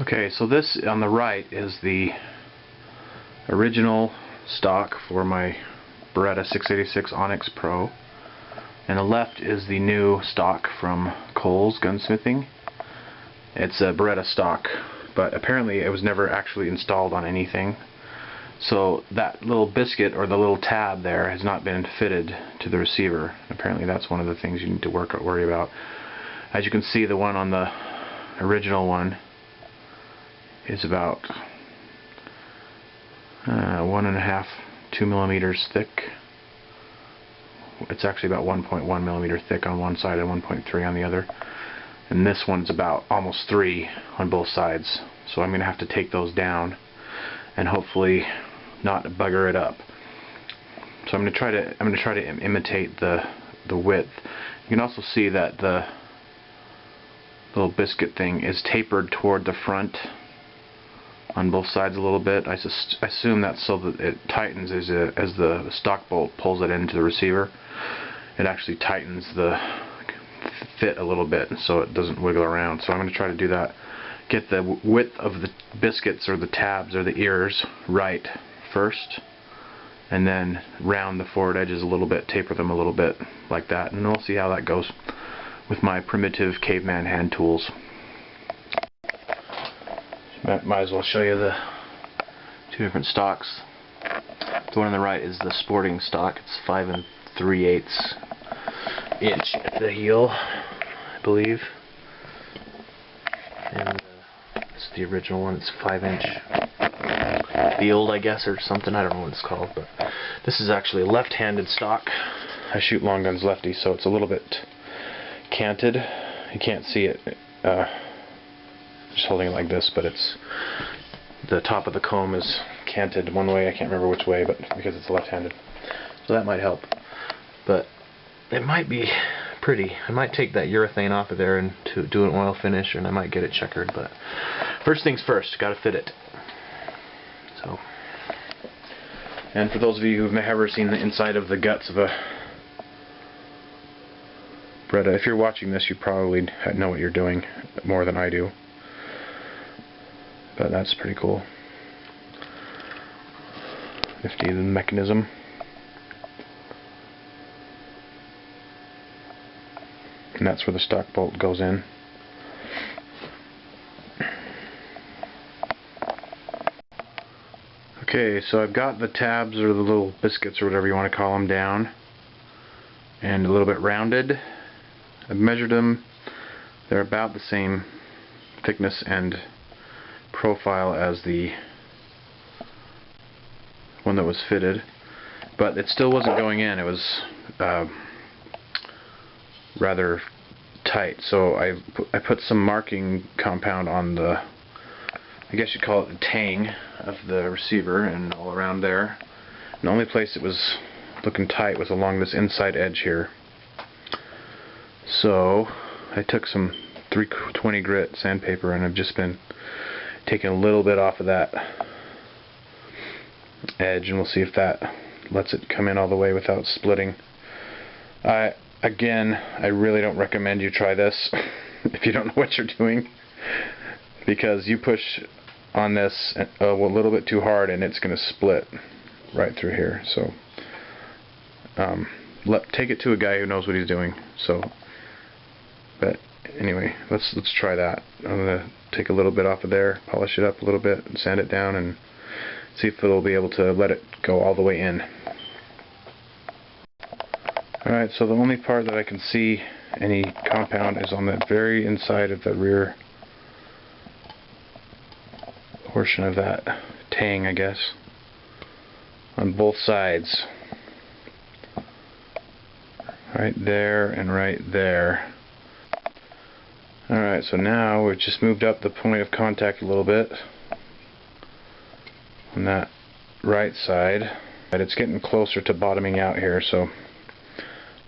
Okay, so this on the right is the original stock for my Beretta 686 Onyx Pro, and the left is the new stock from Kohl's Gunsmithing. It's a Beretta stock, but apparently it was never actually installed on anything. So that little biscuit or the little tab there has not been fitted to the receiver. Apparently that's one of the things you need to worry about. As you can see, the one on the original one is about 1.5 to 2 millimeters thick. It's actually about 1.1 millimeter thick on one side and 1.3 on the other. And this one's about almost 3 on both sides. So I'm going to have to take those down and hopefully not bugger it up. So I'm going to try to imitate the width. You can also see that the little biscuit thing is tapered toward the front on both sides a little bit. I assume that's so that it tightens as the stock bolt pulls it into the receiver. It actually tightens the fit a little bit so it doesn't wiggle around. So I'm going to try to do that. Get the width of the biscuits or the tabs or the ears right first, and then round the forward edges a little bit, taper them a little bit like that, and we'll see how that goes with my primitive caveman hand tools. Might as well show you the two different stocks. The one on the right is the sporting stock. It's 5 3/8 inch at the heel, I believe. And it's the original one. It's 5-inch field, I guess, or something. I don't know what it's called. But this is actually a left-handed stock. I shoot long guns lefty, so it's a little bit canted. You can't see it. Just holding it like this, but it's the top of the comb is canted one way. I can't remember which way, but because it's left-handed, so that might help. But it might be pretty. I might take that urethane off of there and to do an oil finish, and I might get it checkered. But first things first, got to fit it. So, and for those of you who've never seen the inside of the guts of a Beretta, if you're watching this, you probably know what you're doing more than I do. But that's pretty cool. Nifty, the mechanism. And that's where the stock bolt goes in. Okay, so I've got the tabs or the little biscuits or whatever you want to call them down, and a little bit rounded. I've measured them. They're about the same thickness and profile as the one that was fitted, but it still wasn't going in. It was rather tight, so I put some marking compound on the, I guess you'd call it the tang of the receiver, and all around there. And the only place it was looking tight was along this inside edge here. So I took some 320 grit sandpaper, and I've just been taking a little bit off of that edge, and we'll see if that lets it come in all the way without splitting. Again, I really don't recommend you try this if you don't know what you're doing, because you push on this a little bit too hard and it's going to split right through here. So take it to a guy who knows what he's doing. So, but anyway, let's try that. I'm going to take a little bit off of there, polish it up a little bit, and sand it down, and see if it'll be able to let it go all the way in. Alright, so the only part that I can see any compound is on the very inside of the rear portion of that tang, I guess, on both sides. Right there and right there. Alright, so now we've just moved up the point of contact a little bit on that right side. But it's getting closer to bottoming out here, so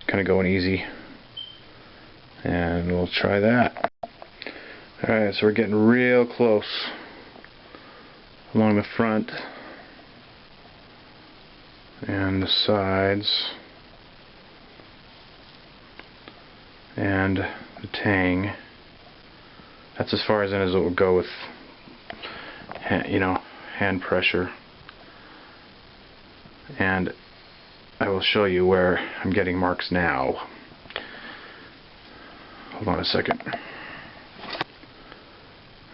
kind of going easy. And we'll try that. Alright, so we're getting real close along the front and the sides and the tang. That's as far as in as it will go with hand pressure. And I will show you where I'm getting marks now. Hold on a second.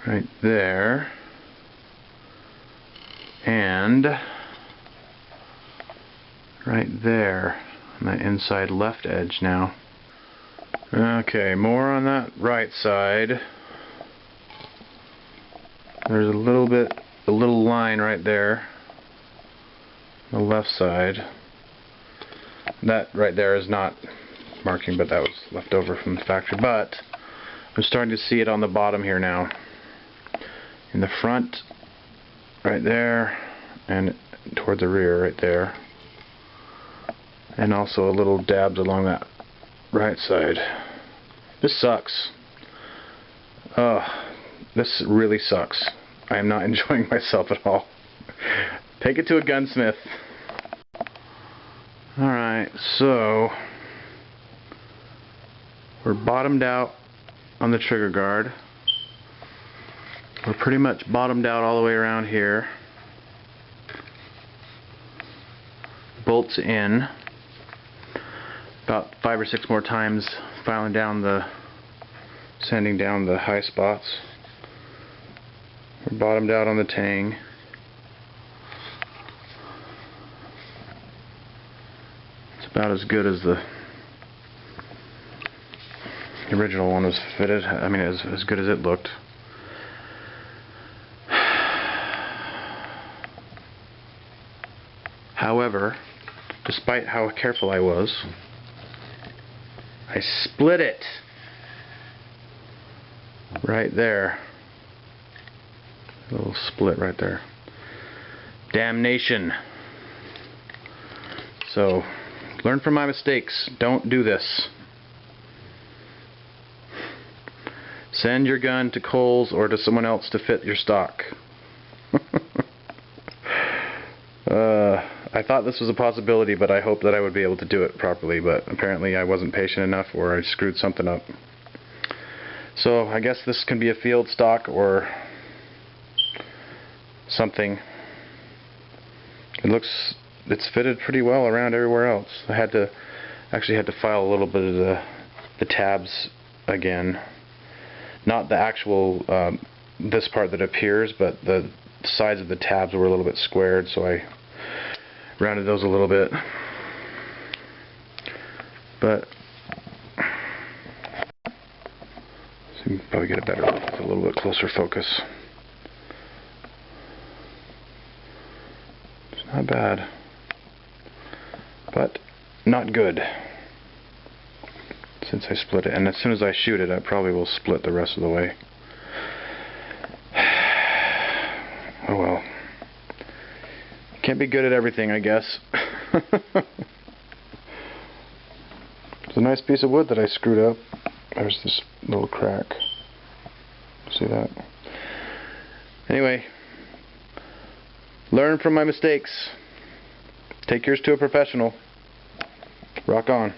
Right there. And right there on that inside left edge now. Okay, more on that right side. There's a little line right there on the left side. That right there is not marking, but that was left over from the factory. But I'm starting to see it on the bottom here now. In the front, right there, and toward the rear right there. And also a little dabs along that right side. This sucks. This really sucks. I am not enjoying myself at all. Take it to a gunsmith. Alright, so we're bottomed out on the trigger guard. We're pretty much bottomed out all the way around here. Bolts in. About 5 or 6 more times sanding down the high spots. We're bottomed out on the tang. It's about as good as the original one was fitted. I mean, as good as it looked. However, despite how careful I was, I split it right there. A little split right there. Damnation. So, learn from my mistakes. Don't do this. Send your gun to Kohl's or to someone else to fit your stock. I thought this was a possibility, but I hoped that I would be able to do it properly, but apparently I wasn't patient enough, or I screwed something up. So I guess this can be a field stock or something. It's fitted pretty well around everywhere else. I actually had to file a little bit of the tabs again. Not the actual this part that appears, but the sides of the tabs were a little bit squared, so I rounded those a little bit. But so you can probably get a better look with a little bit closer focus. It's not bad, but not good. Since I split it, and as soon as I shoot it, I probably will split the rest of the way. Oh well. Can't be good at everything, I guess. It's a nice piece of wood that I screwed up. There's this little crack. See that? Anyway, learn from my mistakes. Take yours to a professional. Rock on.